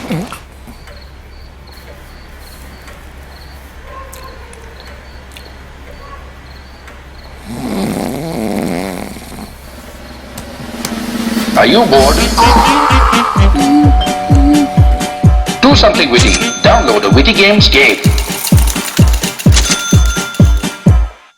Are you bored? Do something witty. Download the Witty Games game.